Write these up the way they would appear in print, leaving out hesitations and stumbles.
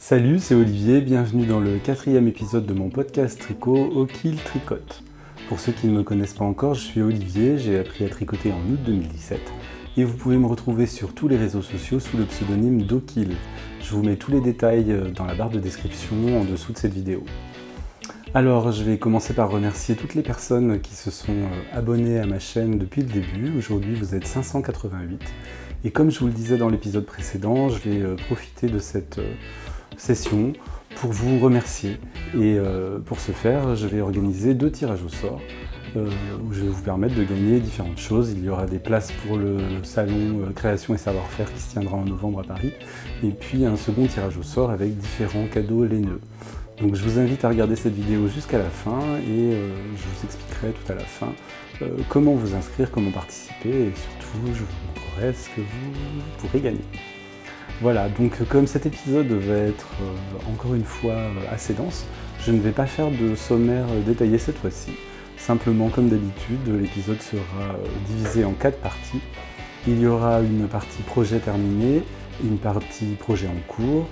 Salut, c'est Olivier, bienvenue dans le 4e épisode de mon podcast tricot O'Kill Tricote. Pour ceux qui ne me connaissent pas encore, je suis Olivier, j'ai appris à tricoter en août 2017 et vous pouvez me retrouver sur tous les réseaux sociaux sous le pseudonyme d'O'Kill. Je vous mets tous les détails dans la barre de description en dessous de cette vidéo. Alors, je vais commencer par remercier toutes les personnes qui se sont abonnées à ma chaîne depuis le début. Aujourd'hui, vous êtes 588. Et comme je vous le disais dans l'épisode précédent, je vais profiter de cette session pour vous remercier. Et pour ce faire, je vais organiser 2 tirages au sort où je vais vous permettre de gagner différentes choses. Il y aura des places pour le salon Création et Savoir-faire qui se tiendra en novembre à Paris. Et puis un second tirage au sort avec différents cadeaux laineux. Donc je vous invite à regarder cette vidéo jusqu'à la fin et je vous expliquerai tout à la fin comment vous inscrire, comment participer et surtout je vous montrerai ce que vous pourrez gagner. Voilà, donc comme cet épisode va être encore une fois assez dense, je ne vais pas faire de sommaire détaillé cette fois-ci. Simplement, comme d'habitude, l'épisode sera divisé en 4 parties. Il y aura une partie projet terminé, une partie projet en cours,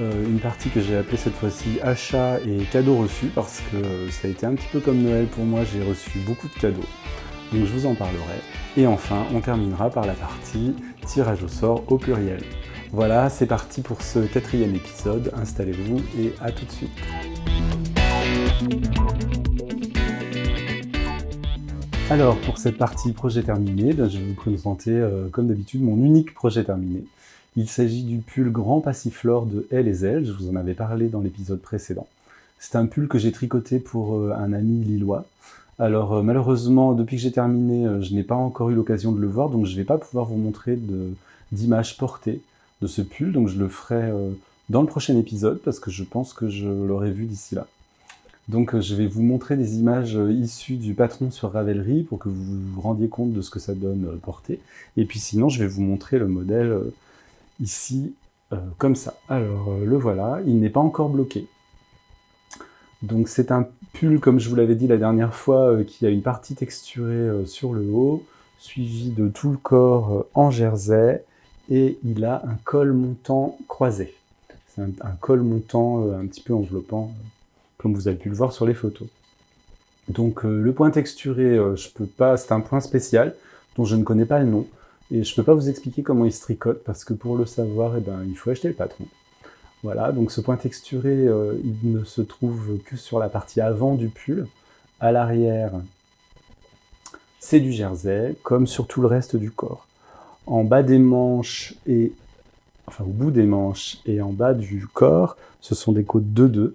une partie que j'ai appelée cette fois-ci achat et cadeaux reçus parce que ça a été un petit peu comme Noël pour moi, j'ai reçu beaucoup de cadeaux, donc je vous en parlerai. Et enfin, on terminera par la partie tirage au sort au pluriel. Voilà, c'est parti pour ce 4e épisode, installez-vous et à tout de suite. Alors, pour cette partie projet terminé, je vais vous présenter comme d'habitude mon unique projet terminé. Il s'agit du pull Grand Passiflore de Elle et Zell, je vous en avais parlé dans l'épisode précédent. C'est un pull que j'ai tricoté pour un ami lillois. Alors malheureusement, depuis que j'ai terminé, je n'ai pas encore eu l'occasion de le voir, donc je ne vais pas pouvoir vous montrer d'images portées de ce pull, donc je le ferai dans le prochain épisode, parce que je pense que je l'aurai vu d'ici là. Donc je vais vous montrer des images issues du patron sur Ravelry, pour que vous vous rendiez compte de ce que ça donne porté. Et puis sinon, je vais vous montrer le modèle ici, comme ça. Alors le voilà, il n'est pas encore bloqué. Donc c'est un pull, comme je vous l'avais dit la dernière fois, qui a une partie texturée sur le haut, suivi de tout le corps en jersey, et il a un col montant croisé. C'est un col montant un petit peu enveloppant, comme vous avez pu le voir sur les photos. Donc le point texturé, je peux pas, c'est un point spécial dont je ne connais pas le nom, et je ne peux pas vous expliquer comment il se tricote, parce que pour le savoir, il faut acheter le patron. Voilà, donc ce point texturé, il ne se trouve que sur la partie avant du pull. À l'arrière, c'est du jersey, comme sur tout le reste du corps. En bas des manches, au bout des manches et en bas du corps, ce sont des côtes 2-2,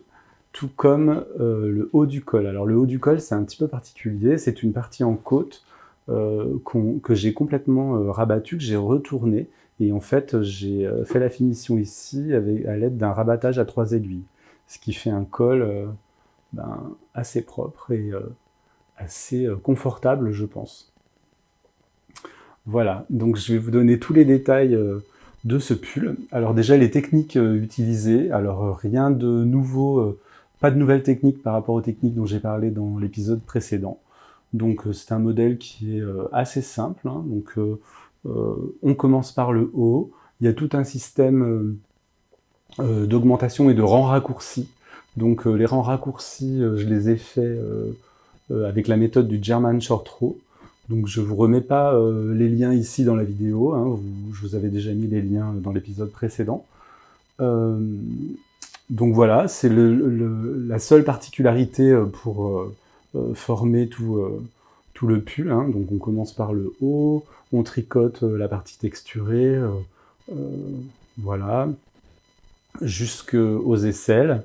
tout comme le haut du col. Alors le haut du col, c'est un petit peu particulier, c'est une partie en côte que j'ai complètement rabattue, que j'ai retournée, et en fait j'ai fait la finition ici à l'aide d'un rabattage à 3 aiguilles, ce qui fait un col assez propre et assez confortable, je pense. Voilà, donc je vais vous donner tous les détails de ce pull. Alors déjà les techniques utilisées, alors rien de nouveau, pas de nouvelles techniques par rapport aux techniques dont j'ai parlé dans l'épisode précédent. Donc c'est un modèle qui est assez simple, hein. Donc on commence par le haut, il y a tout un système d'augmentation et de rangs raccourcis. Donc les rangs raccourcis, je les ai faits avec la méthode du German Short Row. Donc je vous remets pas les liens ici dans la vidéo, hein, je vous avais déjà mis les liens dans l'épisode précédent. Donc voilà, c'est la seule particularité pour former tout le pull, hein. Donc on commence par le haut, on tricote la partie texturée, voilà, jusqu'aux aisselles.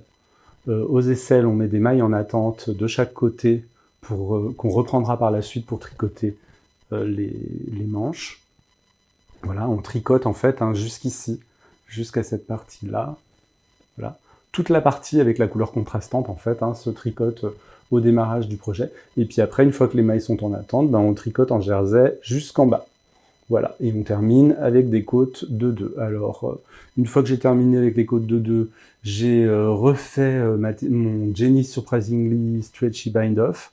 Aux aisselles, on met des mailles en attente de chaque côté qu'on reprendra par la suite pour tricoter les manches. Voilà, on tricote en fait jusqu'ici, jusqu'à cette partie-là. Voilà. Toute la partie avec la couleur contrastante en fait se tricote au démarrage du projet. Et puis après, une fois que les mailles sont en attente, on tricote en jersey jusqu'en bas. Voilà, et on termine avec des côtes 2-2. Alors, une fois que j'ai terminé avec les côtes 2-2, j'ai refait mon Jenny Surprisingly Stretchy Bind Off,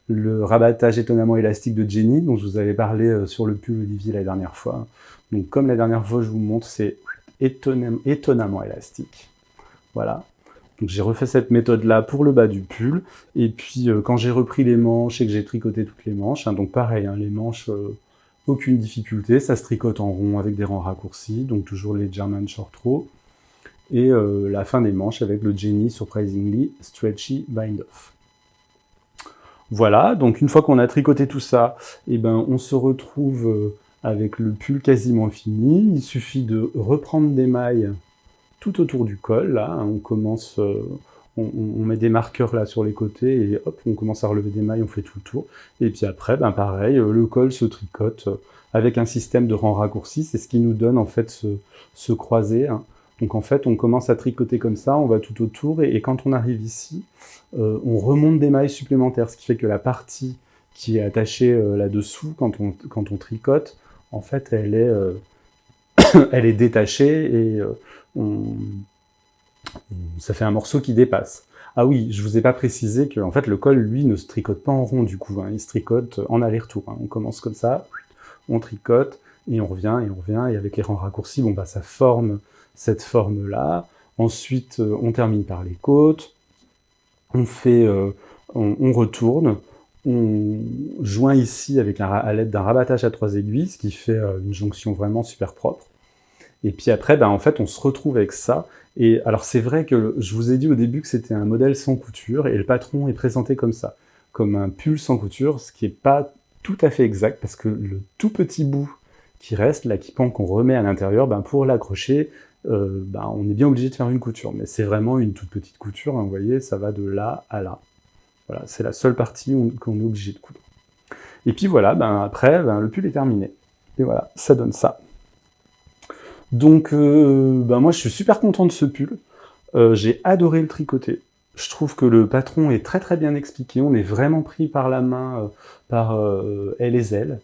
le rabattage étonnamment élastique de Jenny, dont je vous avais parlé sur le pull Olivier la dernière fois. Donc comme la dernière fois, je vous montre, c'est étonnamment élastique. Voilà. Donc j'ai refait cette méthode-là pour le bas du pull. Et puis quand j'ai repris les manches et que j'ai tricoté toutes les manches, hein, donc pareil, hein, les manches, aucune difficulté, ça se tricote en rond avec des rangs raccourcis, donc toujours les German Short Row. Et la fin des manches avec le Jenny Surprisingly Stretchy Bind Off. Voilà, donc une fois qu'on a tricoté tout ça, eh ben, on se retrouve avec le pull quasiment fini. Il suffit de reprendre des mailles tout autour du col, là, hein, on commence, on met des marqueurs là sur les côtés, et hop, on commence à relever des mailles, on fait tout le tour. Et puis après, ben pareil, le col se tricote avec un système de rangs raccourcis, c'est ce qui nous donne en fait ce croisé, hein. Donc en fait, on commence à tricoter comme ça, on va tout autour, et quand on arrive ici, on remonte des mailles supplémentaires, ce qui fait que la partie qui est attachée là-dessous, quand on tricote, en fait, elle est détachée, et ça fait un morceau qui dépasse. Ah oui, je vous ai pas précisé que en fait, le col, lui, ne se tricote pas en rond du coup, hein, il se tricote en aller-retour. Hein. On commence comme ça, on tricote, et on revient, et avec les rangs raccourcis, bon bah ça forme cette forme-là. Ensuite, on termine par les côtes, on retourne, on joint ici à l'aide d'un rabattage à 3 aiguilles, ce qui fait une jonction vraiment super propre. Et puis après, ben, en fait, on se retrouve avec ça. Et alors, c'est vrai que je vous ai dit au début que c'était un modèle sans couture, et le patron est présenté comme ça, comme un pull sans couture, ce qui n'est pas tout à fait exact, parce que le tout petit bout qui reste, là, qui pend, qu'on remet à l'intérieur, ben, pour l'accrocher, ben, on est bien obligé de faire une couture. Mais c'est vraiment une toute petite couture, hein, vous voyez, ça va de là à là. Voilà, c'est la seule partie qu'on est obligé de coudre. Et puis voilà, ben, après, ben, le pull est terminé. Et voilà, ça donne ça. Donc, ben moi, je suis super content de ce pull. J'ai adoré le tricoter. Je trouve que le patron est très très bien expliqué. On est vraiment pris par la main par elle et elle.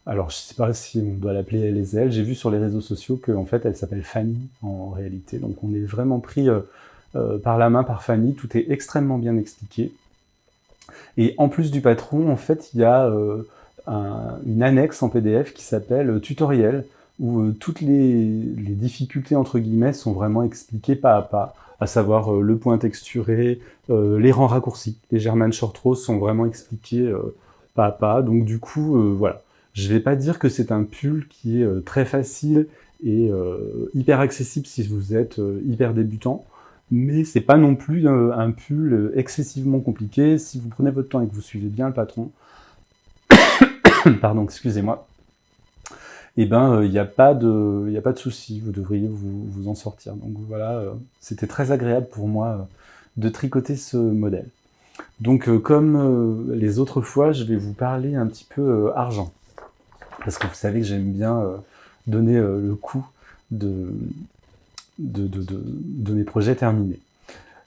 Alors, je sais pas si on doit l'appeler elle et elle. J'ai vu sur les réseaux sociaux qu'en fait, elle s'appelle Fanny en réalité. Donc, on est vraiment pris par la main par Fanny. Tout est extrêmement bien expliqué. Et en plus du patron, en fait, il y a une annexe en PDF qui s'appelle tutoriel, où toutes les difficultés, entre guillemets, sont vraiment expliquées pas à pas, à savoir le point texturé, les rangs raccourcis. Les German Short Rows sont vraiment expliqués pas à pas, donc du coup, voilà. Je vais pas dire que c'est un pull qui est très facile et hyper accessible si vous êtes hyper débutant, mais c'est pas non plus un pull excessivement compliqué. Si vous prenez votre temps et que vous suivez bien le patron, pardon, excusez-moi, et ben il n'y a pas de souci, vous devriez vous en sortir. Donc voilà, c'était très agréable pour moi de tricoter ce modèle. Donc comme les autres fois, je vais vous parler un petit peu argent, parce que vous savez que j'aime bien donner le coût de mes projets terminés.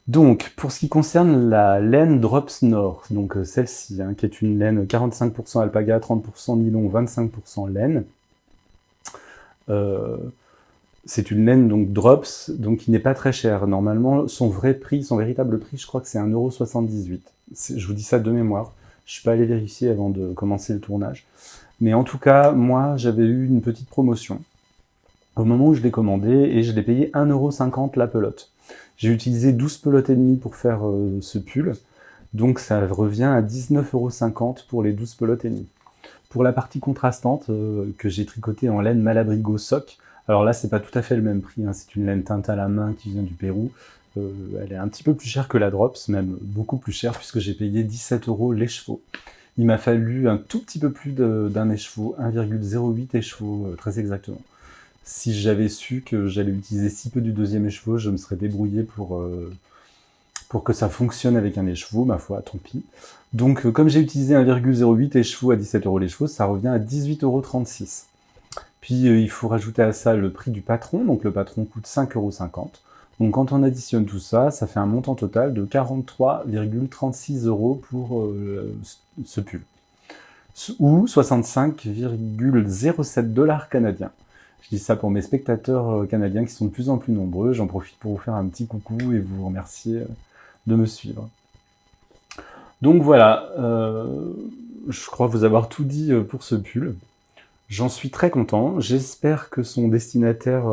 Donc, pour ce qui concerne la laine Drops Nord, donc celle-ci, hein, qui est une laine 45% alpaga, 30% nylon, 25% laine, c'est une laine donc Drops, donc qui n'est pas très chère. Normalement, son véritable prix, je crois que c'est 1,78 €. Je vous dis ça de mémoire, je suis pas allé vérifier avant de commencer le tournage. Mais en tout cas, moi, j'avais eu une petite promotion au moment où je l'ai commandé, et je l'ai payé 1,50 € la pelote. J'ai utilisé 12 pelotes et demie pour faire ce pull, donc ça revient à 19,50 € pour les 12 pelotes et demie. Pour la partie contrastante, que j'ai tricotée en laine Malabrigo Sock, alors là c'est pas tout à fait le même prix, hein, c'est une laine teinte à la main qui vient du Pérou, elle est un petit peu plus chère que la Drops, même beaucoup plus chère, puisque j'ai payé 17 € l'écheveau. Il m'a fallu un tout petit peu plus d'un écheveau, 1,08 écheveau très exactement. Si j'avais su que j'allais utiliser si peu du deuxième écheveau, je me serais débrouillé pour que ça fonctionne avec un écheveau, ma foi, tant pis. Donc, comme j'ai utilisé 1,08 écheveau à 17 € l'écheveau, ça revient à 18,36 €. Puis, il faut rajouter à ça le prix du patron, donc le patron coûte 5,50 €. Donc, quand on additionne tout ça, ça fait un montant total de 43,36 € pour ce pull. Ou 65,07 $ canadiens. Je dis ça pour mes spectateurs canadiens qui sont de plus en plus nombreux. J'en profite pour vous faire un petit coucou et vous remercier de me suivre. Donc voilà, je crois vous avoir tout dit pour ce pull. J'en suis très content. J'espère que son destinataire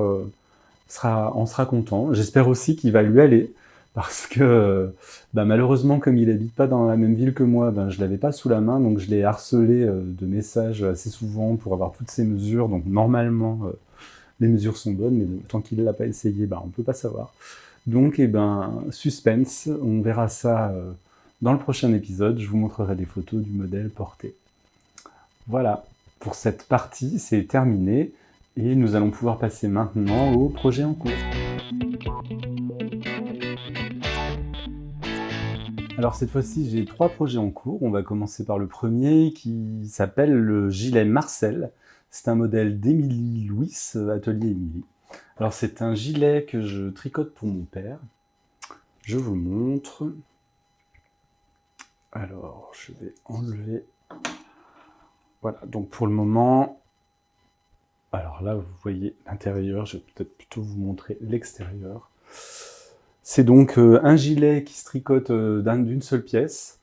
on sera content. J'espère aussi qu'il va lui aller, parce que malheureusement, comme il habite pas dans la même ville que moi, je l'avais pas sous la main, donc je l'ai harcelé de messages assez souvent pour avoir toutes ces mesures. Donc normalement, les mesures sont bonnes, mais bon, tant qu'il l'a pas essayé, on peut pas savoir. Donc, suspense, on verra ça dans le prochain épisode. Je vous montrerai des photos du modèle porté. Voilà, pour cette partie, c'est terminé. Et nous allons pouvoir passer maintenant au projet en cours. Alors cette fois-ci, j'ai 3 projets en cours. On va commencer par le premier qui s'appelle le gilet Marcel. C'est un modèle d'Émilie Louis, Atelier Émilie. Alors c'est un gilet que je tricote pour mon père. Je vous montre. Alors, je vais enlever. Voilà, donc pour le moment... Alors là, vous voyez l'intérieur, je vais peut-être plutôt vous montrer l'extérieur. C'est donc un gilet qui se tricote d'une seule pièce,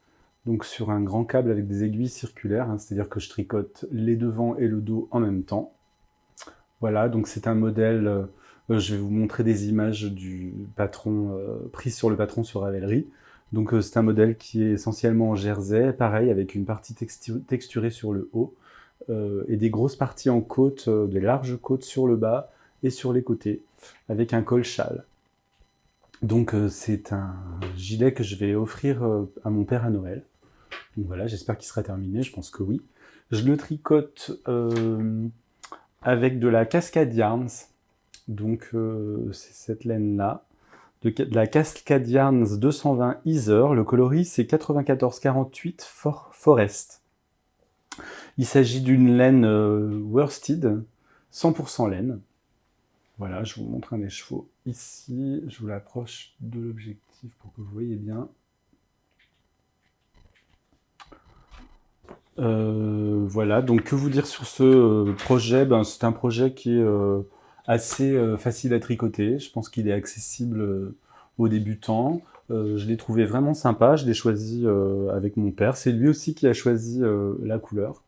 donc sur un grand câble avec des aiguilles circulaires, c'est-à-dire que je tricote les devants et le dos en même temps. Voilà, donc c'est un modèle, je vais vous montrer des images du patron, prises sur le patron sur Ravelry. Donc c'est un modèle qui est essentiellement en jersey, pareil, avec une partie texturée sur le haut, et des grosses parties en côte, des larges côtes sur le bas et sur les côtés, avec un col châle. Donc c'est un gilet que je vais offrir à mon père à Noël. Donc voilà, j'espère qu'il sera terminé, je pense que oui. Je le tricote avec de la Cascade Yarns, donc c'est cette laine-là, de la Cascade Yarns 220 Ether. Le coloris c'est 94-48 Forest. Il s'agit d'une laine worsted, 100% laine. Voilà, je vous montre un écheveau ici. Je vous l'approche de l'objectif pour que vous voyez bien. Voilà, donc que vous dire sur ce projet? C'est un projet qui est assez facile à tricoter. Je pense qu'il est accessible aux débutants. Je l'ai trouvé vraiment sympa. Je l'ai choisi avec mon père. C'est lui aussi qui a choisi la couleur.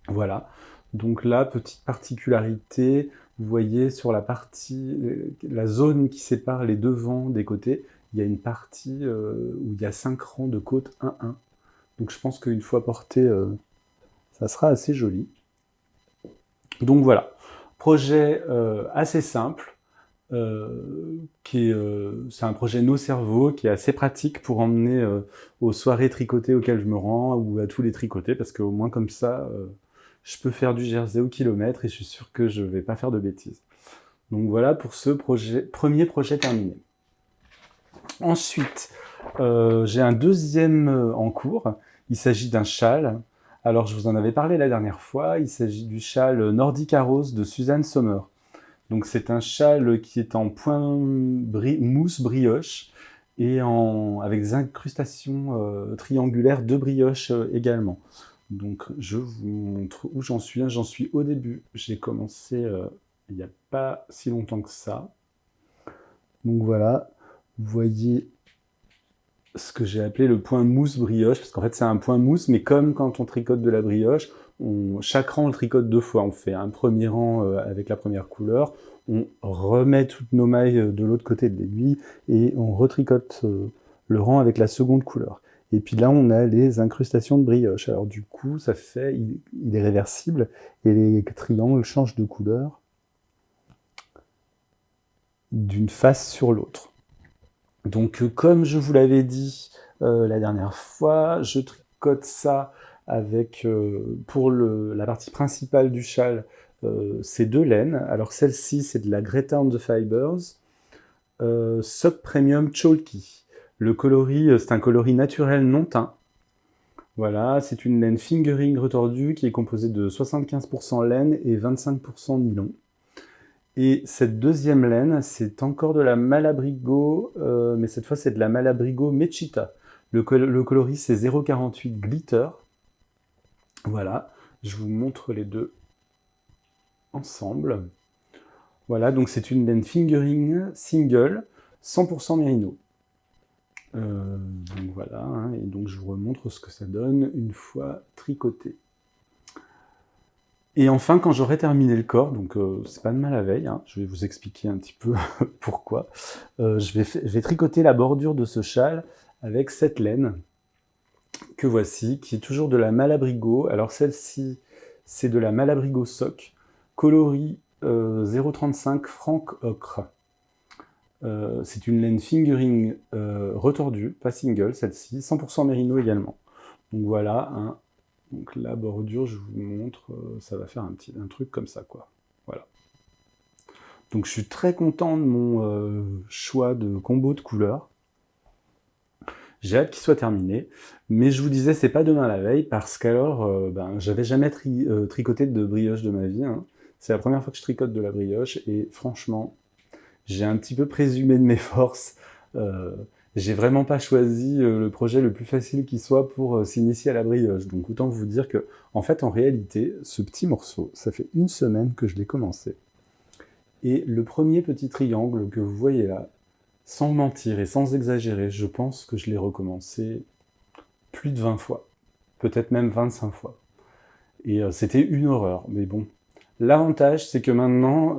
Voilà. Donc là, petite particularité, vous voyez sur la partie, la zone qui sépare les devants des côtés, il y a une partie où il y a 5 rangs de côtes 1-1. Donc je pense qu'une fois porté, ça sera assez joli. Donc voilà, projet assez simple, c'est un projet no cerveau qui est assez pratique pour emmener aux soirées tricotées auxquelles je me rends, ou à tous les tricotés, parce qu'au moins comme ça, je peux faire du jersey au kilomètre et je suis sûr que je ne vais pas faire de bêtises. Donc voilà pour ce premier projet terminé. Ensuite, j'ai un deuxième en cours. Il s'agit d'un châle. Alors, je vous en avais parlé la dernière fois. Il s'agit du châle Nordica Rose de Suzanne Sommer. Donc, c'est un châle qui est en point mousse brioche et avec des incrustations triangulaires de brioche également. Donc, je vous montre où j'en suis. J'en suis au début. J'ai commencé il n'y a pas si longtemps que ça. Donc voilà, vous voyez ce que j'ai appelé le point mousse brioche, parce qu'en fait c'est un point mousse, mais comme quand on tricote de la brioche, chaque rang on le tricote 2 fois. On fait un premier rang avec la première couleur, on remet toutes nos mailles de l'autre côté de l'aiguille, et on retricote le rang avec la seconde couleur. Et puis là on a les incrustations de brioche. Alors du coup ça fait, il est réversible, et les triangles changent de couleur d'une face sur l'autre. Donc comme je vous l'avais dit la dernière fois, je tricote ça avec, pour la partie principale du châle, c'est 2 laines. Alors celle-ci, c'est de la Greta and the Fibers, Sub Premium Chalky. Le coloris, c'est un coloris naturel non teint. Voilà, c'est une laine fingering retordue qui est composée de 75% laine et 25% nylon. Et cette deuxième laine, c'est encore de la Malabrigo, mais cette fois c'est de la Malabrigo Mechita. Le coloris c'est 0,48 Glitter. Voilà, je vous montre les deux ensemble. Voilà, donc c'est une laine fingering single, 100% mérino. Donc voilà, et donc je vous remontre ce que ça donne une fois tricoté. Et enfin, quand j'aurai terminé le corps, donc c'est pas demain la veille, hein, je vais vous expliquer un petit peu pourquoi, je vais tricoter la bordure de ce châle avec cette laine que voici, qui est toujours de la Malabrigo. Alors celle-ci, c'est de la Malabrigo Sock, coloris 0,35 franc ocre. C'est une laine fingering retordue, pas single celle-ci, 100% mérino également. Donc voilà, hein. Donc la bordure, je vous montre, ça va faire un truc comme ça, quoi. Voilà. Donc je suis très content de mon choix de combo de couleurs. J'ai hâte qu'il soit terminé, mais je vous disais, c'est pas demain la veille, parce qu'alors, j'avais jamais tricoté de brioche de ma vie, hein. C'est la première fois que je tricote de la brioche, et franchement, j'ai un petit peu présumé de mes forces. J'ai vraiment pas choisi le projet le plus facile qui soit pour s'initier à la brioche. Donc autant vous dire que, en fait, en réalité, ce petit morceau, ça fait 1 semaine que je l'ai commencé. Et le premier petit triangle que vous voyez là, sans mentir et sans exagérer, je pense que je l'ai recommencé plus de 20 fois. Peut-être même 25 fois. Et c'était une horreur, mais bon. L'avantage, c'est que maintenant,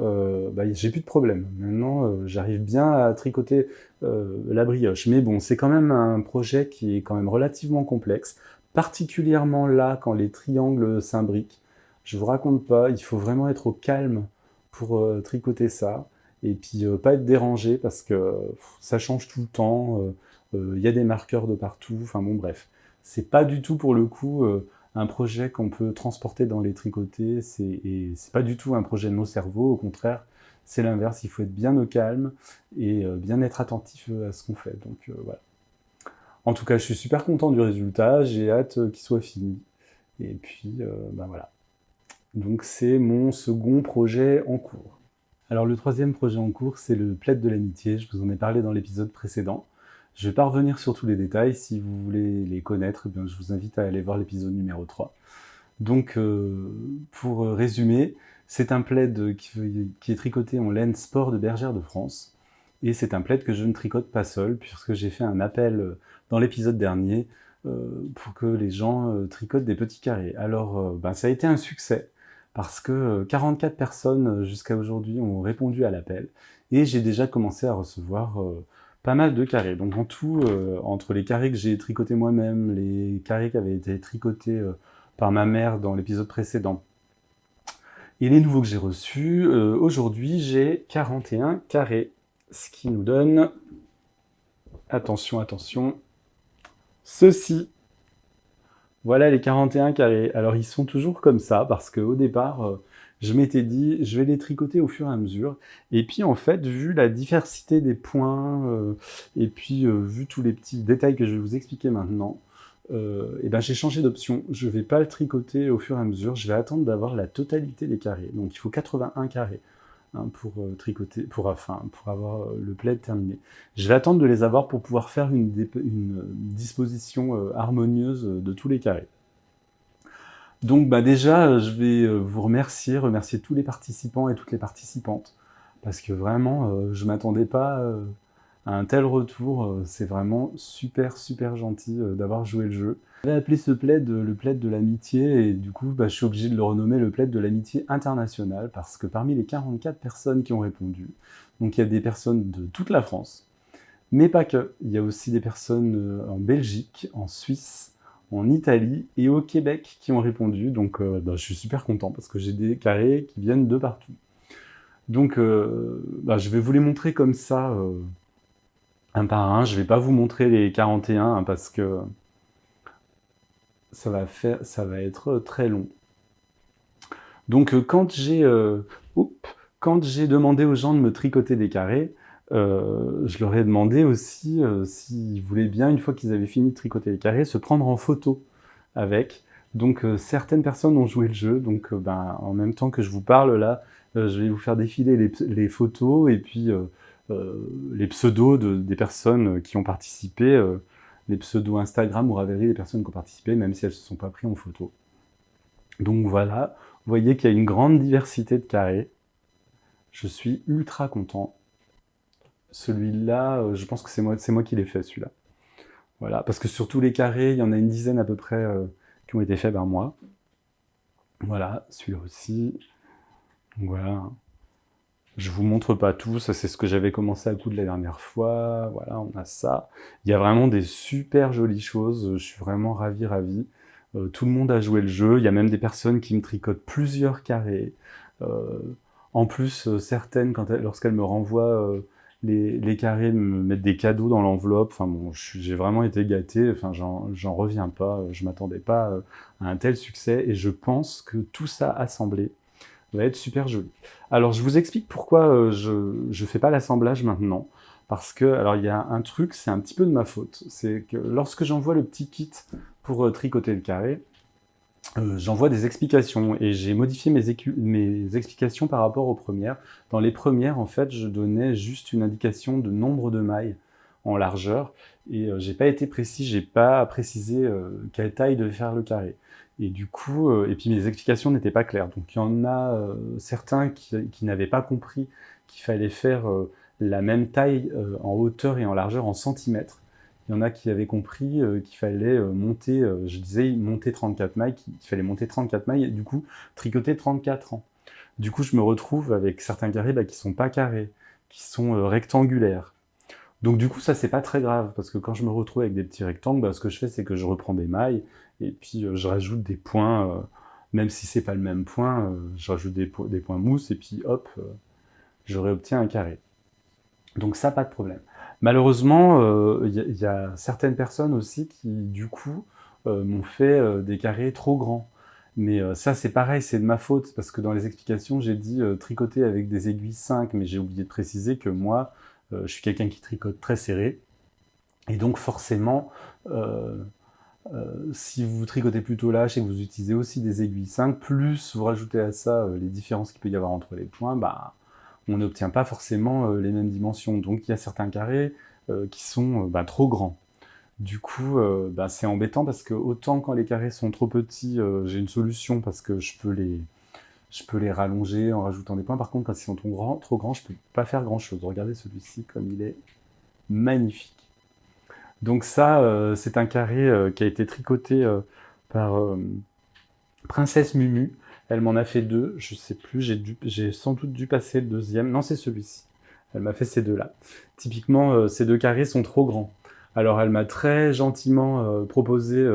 j'ai plus de problème. Maintenant, j'arrive bien à tricoter la brioche. Mais bon, c'est quand même un projet qui est quand même relativement complexe, particulièrement là, quand les triangles s'imbriquent. Je vous raconte pas, il faut vraiment être au calme pour tricoter ça. Et puis, pas être dérangé, parce que ça change tout le temps. Il y a des marqueurs de partout. Enfin bon, bref. C'est pas du tout, pour le coup, un projet qu'on peut transporter dans les tricotés, et c'est pas du tout un projet de nos cerveaux, au contraire, c'est l'inverse, il faut être bien au calme et bien être attentif à ce qu'on fait, donc voilà. En tout cas, je suis super content du résultat, j'ai hâte qu'il soit fini, et puis voilà. Donc c'est mon second projet en cours. Alors le troisième projet en cours, c'est le plaid de l'amitié, je vous en ai parlé dans l'épisode précédent. Je ne vais pas revenir sur tous les détails, si vous voulez les connaître, eh bien, je vous invite à aller voir l'épisode numéro 3. Donc, pour résumer, c'est un plaid qui est tricoté en laine sport de bergère de France, et c'est un plaid que je ne tricote pas seul, puisque j'ai fait un appel dans l'épisode dernier pour que les gens tricotent des petits carrés. Alors, ça a été un succès, parce que 44 personnes jusqu'à aujourd'hui ont répondu à l'appel, et j'ai déjà commencé à recevoir pas mal de carrés. Donc en tout, entre les carrés que j'ai tricotés moi-même, les carrés qui avaient été tricotés par ma mère dans l'épisode précédent, et les nouveaux que j'ai reçus, aujourd'hui j'ai 41 carrés. Ce qui nous donne, attention, attention, ceci. Voilà les 41 carrés. Alors ils sont toujours comme ça, parce qu'au départ, je m'étais dit, je vais les tricoter au fur et à mesure. Et puis en fait, vu la diversité des points, et puis vu tous les petits détails que je vais vous expliquer maintenant, j'ai changé d'option. Je ne vais pas le tricoter au fur et à mesure, je vais attendre d'avoir la totalité des carrés. Donc il faut 81 carrés, hein, pour tricoter, pour avoir le plaid terminé. Je vais attendre de les avoir pour pouvoir faire une disposition harmonieuse de tous les carrés. Donc déjà, je vais vous remercier tous les participants et toutes les participantes, parce que vraiment, je ne m'attendais pas à un tel retour. C'est vraiment super, super gentil d'avoir joué le jeu. J'avais appelé ce plaid le plaid de l'amitié, et du coup, je suis obligé de le renommer le plaid de l'amitié internationale, parce que parmi les 44 personnes qui ont répondu, donc il y a des personnes de toute la France, mais pas que. Il y a aussi des personnes en Belgique, en Suisse, en Italie et au Québec qui ont répondu. Donc je suis super content, parce que j'ai des carrés qui viennent de partout. Donc je vais vous les montrer comme ça, un par un. Je vais pas vous montrer les 41, hein, parce que ça va être très long. Donc quand j'ai demandé aux gens de me tricoter des carrés, je leur ai demandé aussi s'ils voulaient bien, une fois qu'ils avaient fini de tricoter les carrés, se prendre en photo avec. Donc certaines personnes ont joué le jeu, donc en même temps que je vous parle là, je vais vous faire défiler les photos, et puis les pseudos des personnes qui ont participé, les pseudos Instagram ou Ravelry des personnes qui ont participé, même si elles ne se sont pas prises en photo. Donc voilà, vous voyez qu'il y a une grande diversité de carrés. Je suis ultra content. Celui-là, je pense que c'est moi qui l'ai fait, celui-là. Voilà, parce que sur tous les carrés, il y en a une dizaine à peu près qui ont été faits par moi. Voilà, celui-là aussi. Donc voilà. Je vous montre pas tout, ça c'est ce que j'avais commencé à coudre la dernière fois. Voilà, on a ça. Il y a vraiment des super jolies choses, je suis vraiment ravi. Tout le monde a joué le jeu, il y a même des personnes qui me tricotent plusieurs carrés. En plus, certaines, lorsqu'elles me renvoient les carrés, me mettent des cadeaux dans l'enveloppe. Enfin bon, j'ai vraiment été gâté, enfin, j'en reviens pas, je m'attendais pas à un tel succès, et je pense que tout ça assemblé va être super joli. Alors, je vous explique pourquoi je fais pas l'assemblage maintenant. Parce que, alors, il y a un truc, c'est un petit peu de ma faute. C'est que lorsque j'envoie le petit kit pour tricoter le carré, j'envoie des explications et j'ai modifié mes explications par rapport aux premières. Dans les premières, en fait, je donnais juste une indication de nombre de mailles en largeur et j'ai pas été précis, j'ai pas précisé quelle taille devait faire le carré. Et du coup, et puis mes explications n'étaient pas claires. Donc il y en a certains qui n'avaient pas compris qu'il fallait faire la même taille en hauteur et en largeur en centimètres. Il y en a qui avaient compris qu'il fallait monter, je disais monter 34 mailles, qu'il fallait monter 34 mailles et du coup tricoter 34 ans. Du coup, je me retrouve avec certains carrés qui sont pas carrés, qui sont rectangulaires. Donc du coup, ça c'est pas très grave parce que quand je me retrouve avec des petits rectangles, ce que je fais c'est que je reprends des mailles et puis je rajoute des points, même si c'est pas le même point, je rajoute des points mousse et puis hop, je réobtiens un carré. Donc ça, pas de problème. Malheureusement, y a certaines personnes aussi qui, du coup, m'ont fait des carrés trop grands. Mais ça, c'est pareil, c'est de ma faute, parce que dans les explications, j'ai dit tricoter avec des aiguilles 5, mais j'ai oublié de préciser que moi, je suis quelqu'un qui tricote très serré, et donc forcément, euh, si vous tricotez plutôt lâche et que vous utilisez aussi des aiguilles 5, plus vous rajoutez à ça les différences qu'il peut y avoir entre les points, bah, on n'obtient pas forcément les mêmes dimensions. Donc il y a certains carrés qui sont trop grands. Du coup, c'est embêtant parce que autant quand les carrés sont trop petits, j'ai une solution parce que je peux les rallonger en rajoutant des points. Par contre, quand ils sont trop grands, je peux pas faire grand chose. Regardez celui-ci comme il est magnifique. Donc ça, c'est un carré qui a été tricoté par Princesse Mumu. Elle m'en a fait deux, je sais plus, j'ai sans doute dû passer le deuxième. Non, c'est celui-ci. Elle m'a fait ces deux-là. Typiquement, ces deux carrés sont trop grands. Alors elle m'a très gentiment proposé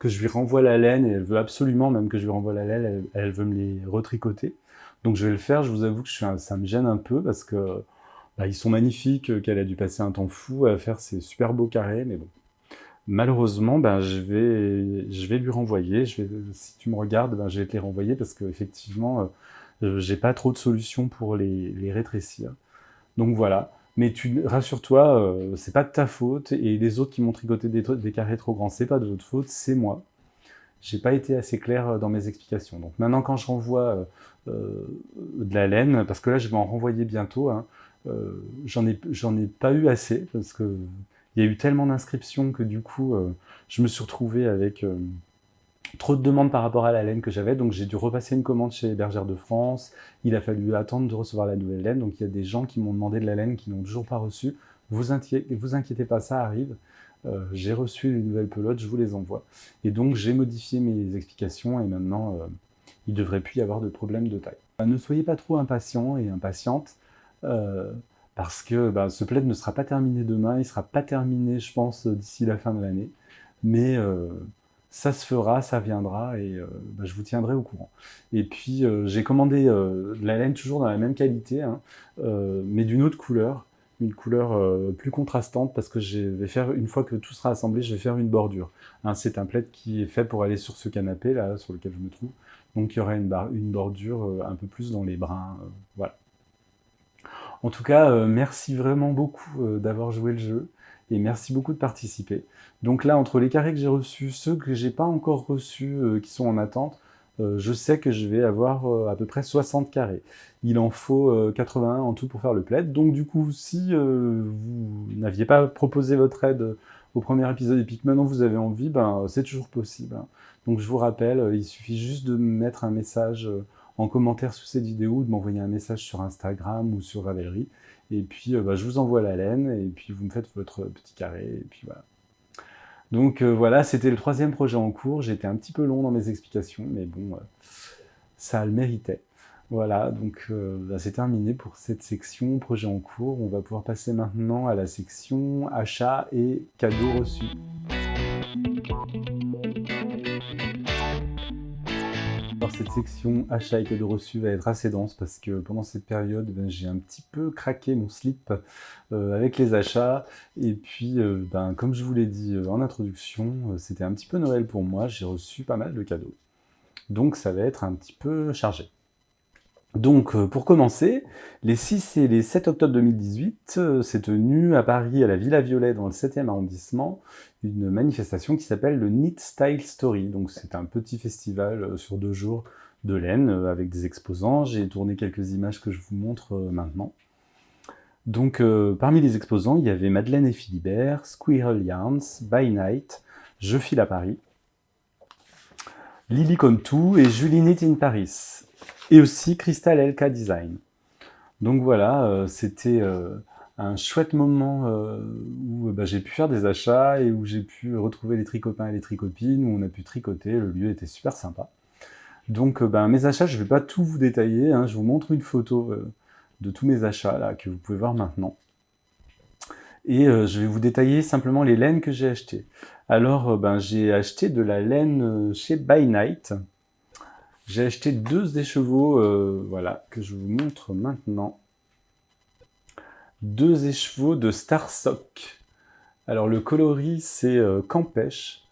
que je lui renvoie la laine, et elle veut absolument même que je lui renvoie la laine, elle veut me les retricoter. Donc je vais le faire, je vous avoue que ça me gêne un peu parce que ils sont magnifiques, qu'elle a dû passer un temps fou à faire ces super beaux carrés, mais bon. Malheureusement, je vais lui renvoyer. Si tu me regardes, je vais te les renvoyer parce qu'effectivement, j'ai pas trop de solutions pour les rétrécir. Donc voilà. Mais rassure-toi, c'est pas de ta faute. Et les autres qui m'ont tricoté des carrés trop grands, c'est pas de votre faute, c'est moi. J'ai pas été assez clair dans mes explications. Donc maintenant, quand je renvoie de la laine, parce que là, je vais en renvoyer bientôt, hein, j'en ai pas eu assez parce que il y a eu tellement d'inscriptions que du coup, je me suis retrouvé avec trop de demandes par rapport à la laine que j'avais, donc j'ai dû repasser une commande chez Bergère de France. Il a fallu attendre de recevoir la nouvelle laine, donc il y a des gens qui m'ont demandé de la laine qui n'ont toujours pas reçu. Vous inquiétez pas, ça arrive. J'ai reçu les nouvelles pelotes, je vous les envoie. Et donc j'ai modifié mes explications et maintenant il ne devrait plus y avoir de problème de taille. Ne soyez pas trop impatients et impatientes euh, parce que ce plaid ne sera pas terminé demain, il ne sera pas terminé je pense d'ici la fin de l'année. Mais ça se fera, ça viendra et je vous tiendrai au courant. Et puis j'ai commandé de la laine toujours dans la même qualité, hein, mais d'une autre couleur, une couleur plus contrastante parce que je vais faire, une fois que tout sera assemblé, je vais faire une bordure. Hein, c'est un plaid qui est fait pour aller sur ce canapé là, sur lequel je me trouve. Donc il y aura une bordure un peu plus dans les brins. Voilà. En tout cas, merci vraiment beaucoup d'avoir joué le jeu et merci beaucoup de participer. Donc là, entre les carrés que j'ai reçus, ceux que j'ai pas encore reçus, qui sont en attente, je sais que je vais avoir à peu près 60 carrés. Il en faut 81 en tout pour faire le plaid. Donc du coup, si vous n'aviez pas proposé votre aide au premier épisode et puis que maintenant vous avez envie, c'est toujours possible, hein. Donc je vous rappelle, il suffit juste de me mettre un message en commentaire sous cette vidéo ou de m'envoyer un message sur Instagram ou sur Ravelry. Et puis je vous envoie la laine et puis vous me faites votre petit carré et puis voilà. Donc voilà, c'était le troisième projet en cours. J'étais un petit peu long dans mes explications, mais bon, ça le méritait. Voilà, donc c'est terminé pour cette section projet en cours. On va pouvoir passer maintenant à la section achats et cadeaux reçus. Alors cette section achats et cadeaux reçus va être assez dense parce que pendant cette période, j'ai un petit peu craqué mon slip avec les achats. Et puis, comme je vous l'ai dit en introduction, c'était un petit peu Noël pour moi. J'ai reçu pas mal de cadeaux. Donc ça va être un petit peu chargé. Donc, pour commencer, les 6 et les 7 octobre 2018, s'est tenue à Paris, à la Villa Violet, dans le 7e arrondissement, une manifestation qui s'appelle le Knit Style Story. Donc, c'est un petit festival sur 2 jours de laine avec des exposants. J'ai tourné quelques images que je vous montre maintenant. Donc, parmi les exposants, il y avait Madeleine et Philibert, Squirrel Yarns, By Night, Je file à Paris, Lily Contou et Julie Knit in Paris. Et aussi Crystal LK Design. Donc voilà, c'était un chouette moment où j'ai pu faire des achats et où j'ai pu retrouver les tricopains et les tricopines, où on a pu tricoter, le lieu était super sympa. Donc mes achats, je ne vais pas tout vous détailler, hein, je vous montre une photo de tous mes achats là, que vous pouvez voir maintenant. Et je vais vous détailler simplement les laines que j'ai achetées. Alors j'ai acheté de la laine chez By Night. J'ai acheté 2 écheveaux, voilà, que je vous montre maintenant. 2 écheveaux de Starsock. Alors le coloris, c'est Campèche.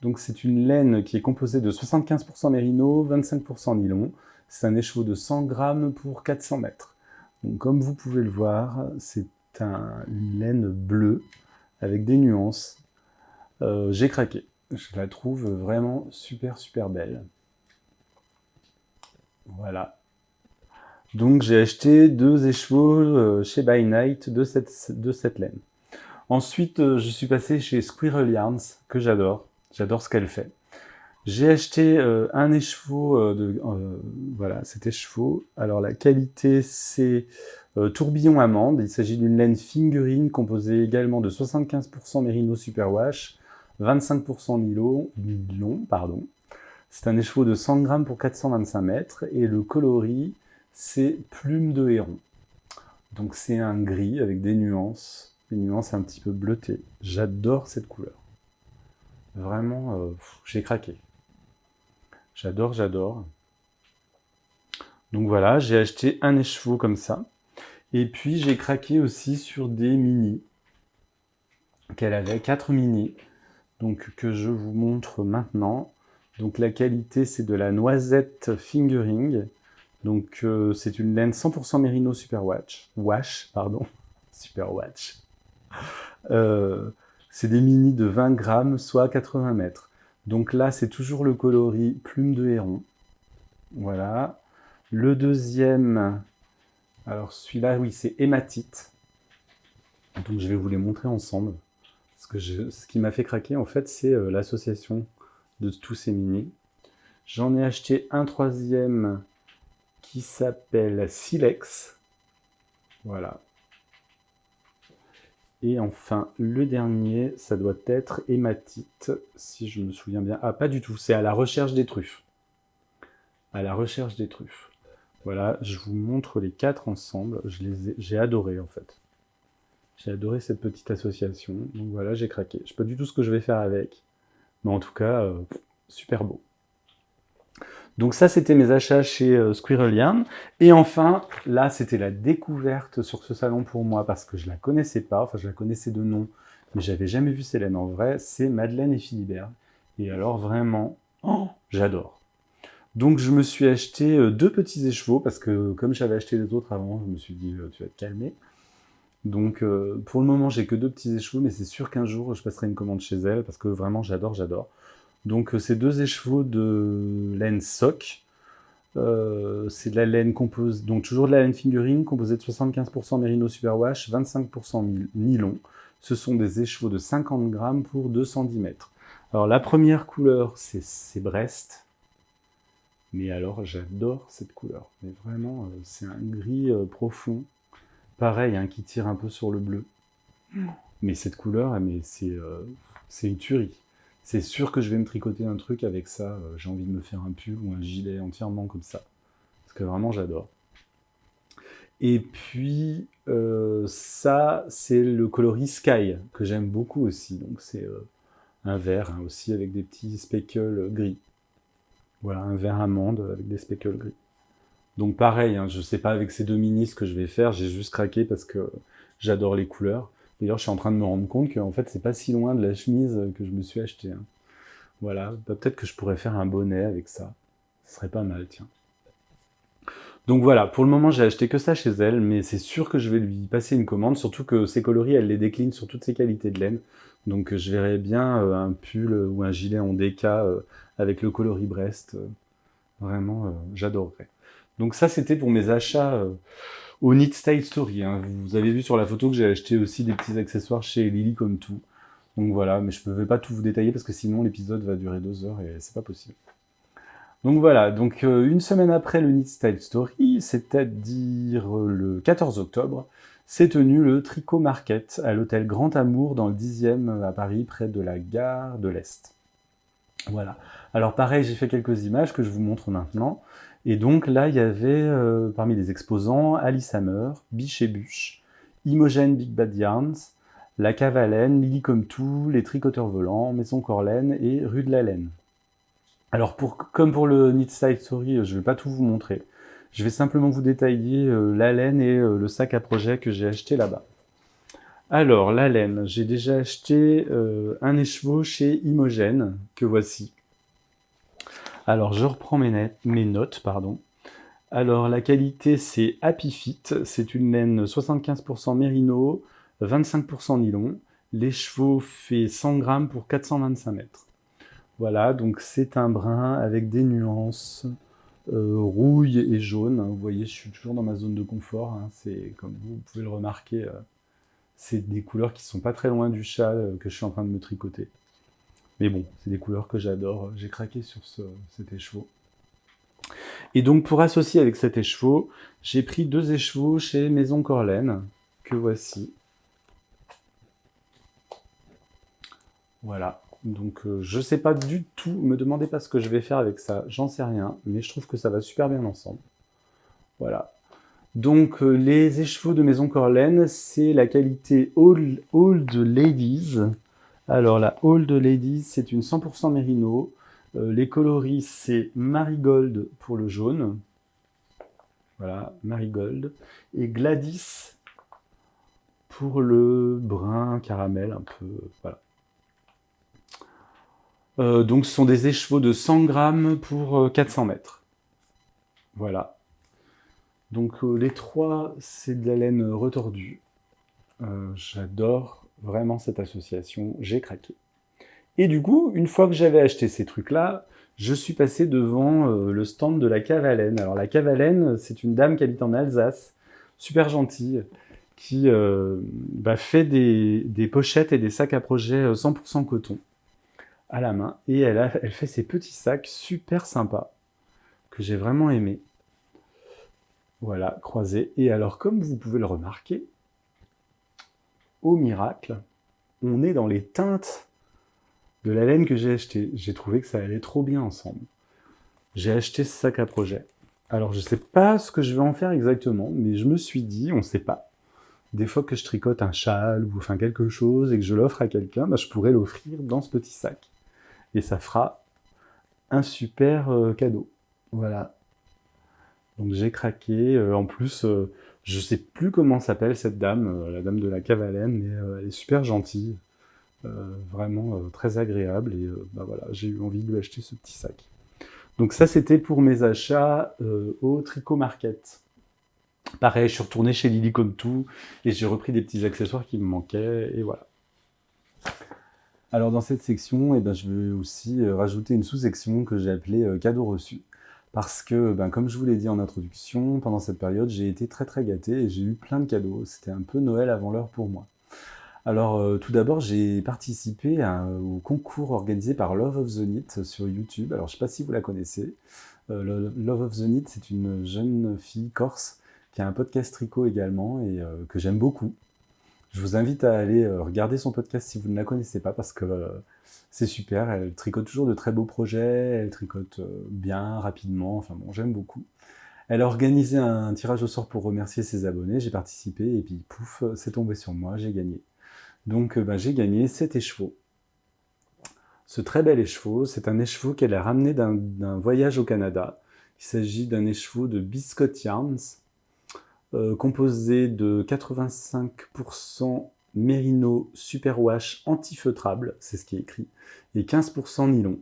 Donc c'est une laine qui est composée de 75% mérino, 25% nylon. C'est un écheveau de 100 grammes pour 400 mètres. Donc comme vous pouvez le voir, c'est une laine bleue avec des nuances. J'ai craqué. Je la trouve vraiment super super belle. Voilà. Donc j'ai acheté 2 écheveaux chez By Night de cette laine. Ensuite, je suis passé chez Squirrel Yarns, que j'adore. J'adore ce qu'elle fait. J'ai acheté un écheveau voilà, cet écheveau. Alors la qualité, c'est tourbillon amande. Il s'agit d'une laine fingering composée également de 75% mérino superwash, 25% nylon, pardon. C'est un écheveau de 100 grammes pour 425 mètres et le coloris, c'est plume de héron. Donc c'est un gris avec des nuances un petit peu bleutées. J'adore cette couleur. Vraiment, j'ai craqué. J'adore, j'adore. Donc voilà, j'ai acheté un écheveau comme ça. Et puis j'ai craqué aussi sur des mini. Qu'elle avait 4 mini. Donc que je vous montre maintenant. Donc la qualité, c'est de la noisette fingering. Donc c'est une laine 100% mérino superwash. Superwash. C'est des mini de 20 grammes, soit 80 mètres. Donc là, c'est toujours le coloris plume de héron. Voilà. Le deuxième, alors celui-là, oui, c'est hématite. Donc je vais vous les montrer ensemble. Parce que ce qui m'a fait craquer, en fait, c'est l'association de tous ces mini. J'en ai acheté un troisième qui s'appelle Silex. Voilà. Et enfin, le dernier, ça doit être hématite, si je me souviens bien. Ah, pas du tout, c'est à la recherche des truffes. À la recherche des truffes. Voilà, je vous montre les 4 ensemble. J'ai adoré, en fait. J'ai adoré cette petite association. Donc voilà, j'ai craqué. Je sais pas du tout ce que je vais faire avec. Mais en tout cas, super beau. Donc ça, c'était mes achats chez Squirrel Yarn. Et enfin, là, c'était la découverte sur ce salon pour moi, parce que je la connaissais pas, enfin je la connaissais de nom, mais j'avais jamais vu ces laines en vrai, c'est Madeleine et Philibert. Et alors vraiment, j'adore. Donc je me suis acheté 2 petits écheveaux, parce que comme j'avais acheté les autres avant, je me suis dit, tu vas te calmer. Donc pour le moment, j'ai que 2 petits écheveaux, mais c'est sûr qu'un jour, je passerai une commande chez elle, parce que vraiment, j'adore, j'adore. Donc c'est 2 écheveaux de laine sock. C'est de la laine composée, donc toujours de la laine fingering composée de 75% mérino superwash, 25% nylon. Ce sont des écheveaux de 50 grammes pour 210 mètres. Alors la première couleur, c'est Brest. Mais alors j'adore cette couleur. Mais vraiment, c'est un gris profond. Pareil, hein, qui tire un peu sur le bleu. Mais cette couleur, mais c'est une tuerie. C'est sûr que je vais me tricoter un truc avec ça. J'ai envie de me faire un pull ou un gilet entièrement comme ça. parce que vraiment j'adore. Et puis ça, c'est le coloris Sky, que j'aime beaucoup aussi. Donc c'est un vert hein, aussi avec des petits speckles gris. Voilà, un vert amande avec des speckles gris. Donc pareil, hein, je sais pas avec ces deux minis ce que je vais faire, j'ai juste craqué parce que j'adore les couleurs. D'ailleurs, je suis en train de me rendre compte qu'en fait, c'est pas si loin de la chemise que je me suis achetée. Hein. Voilà, bah, peut-être que je pourrais faire un bonnet avec ça. Ce serait pas mal, tiens. Donc voilà, pour le moment, j'ai acheté que ça chez elle, mais c'est sûr que je vais lui passer une commande, surtout que ces coloris, elle les décline sur toutes ses qualités de laine. Donc je verrais bien un pull ou un gilet en déca avec le coloris Brest. Vraiment, j'adorerais. Donc ça, c'était pour mes achats au Knit Style Story. Hein. Vous avez vu sur la photo que j'ai acheté aussi des petits accessoires chez Lily comme tout. Donc voilà, mais je ne vais pas tout vous détailler parce que sinon l'épisode va durer 2 heures et c'est pas possible. Donc voilà, donc une semaine après le Knit Style Story, c'est-à-dire le 14 octobre, s'est tenu le Tricot Market à l'hôtel Grand Amour dans le 10e à Paris, près de la gare de l'Est. Voilà. Alors pareil, j'ai fait quelques images que je vous montre maintenant. Et donc là, il y avait parmi les exposants Alice Hammer, Biche et Bûche, Imogen Big Bad Yarns, La Cavalaine, Lily Comme Tout, Les Tricoteurs Volants, Maison Corlaine et Rue de la Laine. Alors comme pour le Knit Style Story, je ne vais pas tout vous montrer. Je vais simplement vous détailler la laine et le sac à projet que j'ai acheté là-bas. Alors, la laine, j'ai déjà acheté un écheveau chez Imogen, que voici. Alors, je reprends mes notes, pardon. Alors, la qualité, c'est Happy Fit. C'est une laine 75% mérino, 25% nylon. L'écheveau fait 100 grammes pour 425 mètres. Voilà, donc c'est un brun avec des nuances rouille et jaune. Vous voyez, je suis toujours dans ma zone de confort. Hein. C'est, comme vous pouvez le remarquer, c'est des couleurs qui sont pas très loin du châle que je suis en train de me tricoter. Mais bon, c'est des couleurs que j'adore. J'ai craqué sur cet écheveau. Et donc, pour associer avec cet écheveau, j'ai pris 2 écheveaux chez Maison Corlaine, que voici. Voilà. Donc, je sais pas du tout, me demandez pas ce que je vais faire avec ça, j'en sais rien, mais je trouve que ça va super bien ensemble. Voilà. Donc, les écheveaux de Maison Corlaine, c'est la qualité Old Ladies. Alors, la Old Ladies, c'est une 100% mérino. Les coloris, c'est Marigold pour le jaune. Voilà, Marigold. Et Gladys pour le brun caramel, un peu. Voilà. Donc, ce sont des écheveaux de 100 grammes pour 400 mètres. Voilà. Donc, les 3, c'est de la laine retordue. J'adore vraiment cette association, j'ai craqué. Et du coup, une fois que j'avais acheté ces trucs-là, je suis passé devant le stand de la Cavalaine. Alors la Cavalaine, c'est une dame qui habite en Alsace, super gentille, qui fait des pochettes et des sacs à projet 100% coton à la main. Et elle fait ces petits sacs super sympas, que j'ai vraiment aimés. Voilà, croisés. Et alors, comme vous pouvez le remarquer, au miracle, on est dans les teintes de la laine que j'ai acheté. J'ai trouvé que ça allait trop bien ensemble. J'ai acheté ce sac à projet. Alors, je sais pas ce que je vais en faire exactement, mais je me suis dit, on sait pas. Des fois que je tricote un châle ou enfin quelque chose et que je l'offre à quelqu'un, je pourrais l'offrir dans ce petit sac. Et ça fera un super cadeau. Voilà. Donc j'ai craqué. En plus, je sais plus comment s'appelle cette dame, la dame de la Cavalaine, mais elle est super gentille. Vraiment très agréable et voilà, j'ai eu envie de lui acheter ce petit sac. Donc ça c'était pour mes achats au Tricot Market. Pareil, je suis retourné chez Lily Comme Tout et j'ai repris des petits accessoires qui me manquaient et voilà. Alors dans cette section, je vais aussi rajouter une sous-section que j'ai appelée cadeaux reçus. Parce que, comme je vous l'ai dit en introduction, pendant cette période, j'ai été très très gâté et j'ai eu plein de cadeaux. C'était un peu Noël avant l'heure pour moi. Alors, tout d'abord, j'ai participé au concours organisé par Love of the Knit sur YouTube. Alors, je ne sais pas si vous la connaissez. Love of the Knit, c'est une jeune fille corse qui a un podcast tricot également et que j'aime beaucoup. Je vous invite à aller regarder son podcast si vous ne la connaissez pas parce que c'est super. Elle tricote toujours de très beaux projets, elle tricote bien, rapidement. Enfin bon, j'aime beaucoup. Elle a organisé un tirage au sort pour remercier ses abonnés, j'ai participé, et puis pouf, c'est tombé sur moi, j'ai gagné. Donc j'ai gagné cet écheveau. Ce très bel écheveau, c'est un écheveau qu'elle a ramené d'un voyage au Canada. Il s'agit d'un écheveau de Biscot Yarns, composé de 85% mérino superwash antifeutrable, c'est ce qui est écrit, et 15% nylon.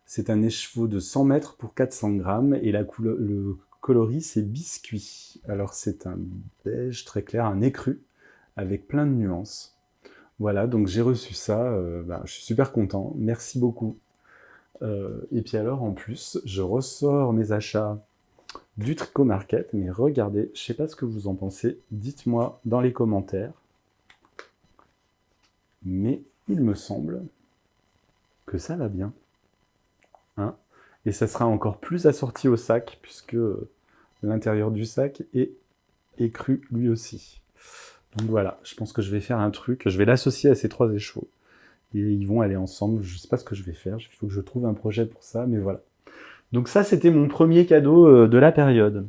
C'est un écheveau de 100 mètres pour 400 grammes, et le coloris c'est biscuit. Alors c'est un beige très clair, un écru, avec plein de nuances. Voilà, donc j'ai reçu ça, je suis super content, merci beaucoup. Et puis alors, en plus, je ressors mes achats du Tricot Market, mais regardez, je sais pas ce que vous en pensez, dites-moi dans les commentaires. Mais il me semble que ça va bien. Hein, et ça sera encore plus assorti au sac, puisque l'intérieur du sac est écru lui aussi. Donc voilà, je pense que je vais faire un truc, je vais l'associer à ces 3 écheveaux. Et ils vont aller ensemble, je sais pas ce que je vais faire, il faut que je trouve un projet pour ça, mais voilà. Donc ça, c'était mon premier cadeau de la période.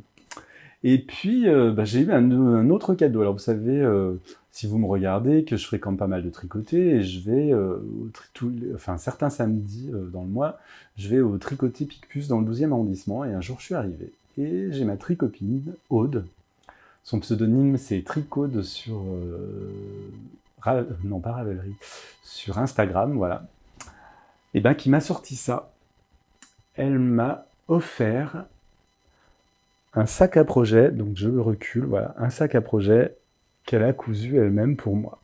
Et puis, j'ai eu un autre cadeau. Alors vous savez, si vous me regardez, que je fréquente pas mal de tricoter, et je vais, certains samedis dans le mois, je vais au tricoter Picpus dans le 12e arrondissement, et un jour je suis arrivé, et j'ai ma tricopine, Aude. Son pseudonyme, c'est Tricode sur... non, pas Ravelry, sur Instagram, voilà. Et qui m'a sorti ça. Elle m'a offert un sac à projet, donc je le recule, voilà, un sac à projet qu'elle a cousu elle-même pour moi.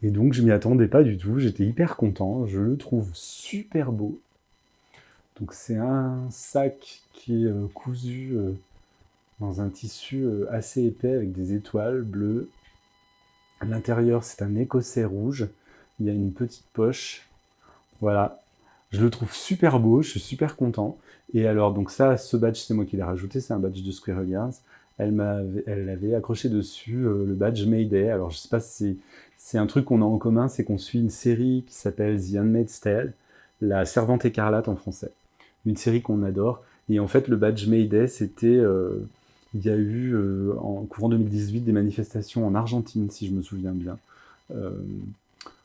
Et donc je m'y attendais pas du tout, j'étais hyper content, je le trouve super beau. Donc c'est un sac qui est cousu dans un tissu assez épais avec des étoiles bleues. À l'intérieur, c'est un écossais rouge, il y a une petite poche, voilà. Je le trouve super beau, je suis super content. Et alors, donc ça, ce badge, c'est moi qui l'ai rajouté, c'est un badge de Squirrel Yarns. Elle avait accroché dessus le badge Mayday. Alors, je sais pas si c'est un truc qu'on a en commun, c'est qu'on suit une série qui s'appelle The Handmaid's Tale, La Servante écarlate en français. Une série qu'on adore. Et en fait, le badge Mayday, c'était... il y a eu, en courant 2018, des manifestations en Argentine, si je me souviens bien,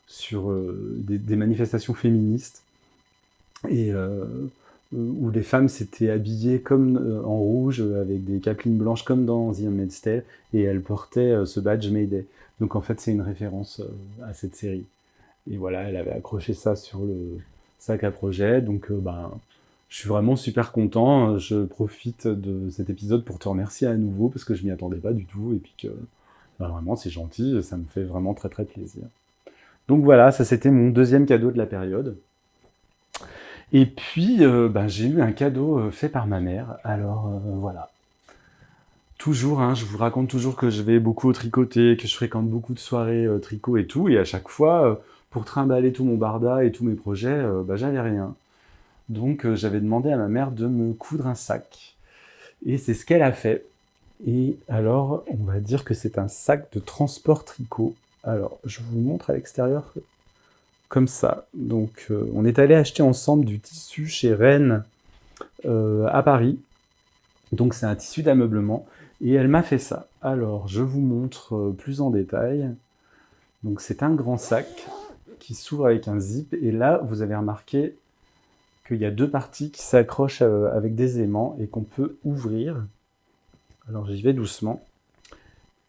sur des manifestations féministes. Et où les femmes s'étaient habillées comme en rouge, avec des capelines blanches comme dans The Handmaid's Tale, et elles portaient ce badge Mayday. Donc en fait, c'est une référence à cette série. Et voilà, elle avait accroché ça sur le sac à projet, donc je suis vraiment super content. Je profite de cet épisode pour te remercier à nouveau, parce que je m'y attendais pas du tout, et puis que vraiment c'est gentil, ça me fait vraiment très très plaisir. Donc voilà, ça c'était mon deuxième cadeau de la période. Et puis, j'ai eu un cadeau fait par ma mère. Alors, voilà. Toujours, hein, je vous raconte toujours que je vais beaucoup au tricoter, que je fréquente beaucoup de soirées tricot et tout. Et à chaque fois, pour trimballer tout mon barda et tous mes projets, j'avais rien. Donc, j'avais demandé à ma mère de me coudre un sac. Et c'est ce qu'elle a fait. Et alors, on va dire que c'est un sac de transport tricot. Alors, je vous montre à l'extérieur comme ça. Donc, on est allé acheter ensemble du tissu chez Rennes à Paris. Donc, c'est un tissu d'ameublement. Et elle m'a fait ça. Alors, je vous montre plus en détail. Donc, c'est un grand sac qui s'ouvre avec un zip. Et là, vous avez remarqué qu'il y a 2 parties qui s'accrochent avec des aimants et qu'on peut ouvrir. Alors, j'y vais doucement.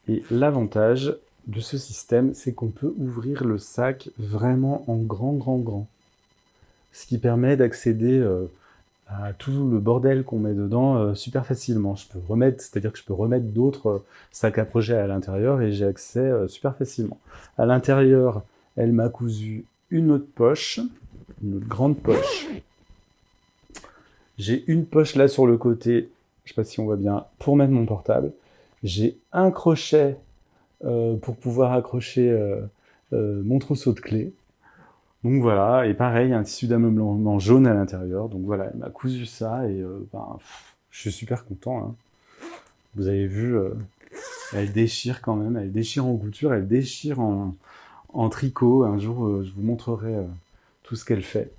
Et l'avantage de ce système, c'est qu'on peut ouvrir le sac vraiment en grand. Ce qui permet d'accéder à tout le bordel qu'on met dedans super facilement. C'est-à-dire que je peux remettre d'autres sacs à projet à l'intérieur et j'ai accès super facilement. À l'intérieur, elle m'a cousu une autre poche, une autre grande poche. J'ai une poche là sur le côté, je sais pas si on voit bien, pour mettre mon portable. J'ai un crochet pour pouvoir accrocher mon trousseau de clés. Donc voilà, et pareil, un tissu d'ameublement jaune à l'intérieur. Donc voilà, elle m'a cousu ça et je suis super content. Hein. Vous avez vu, elle déchire quand même, elle déchire en couture, elle déchire en tricot. Un jour, je vous montrerai tout ce qu'elle fait.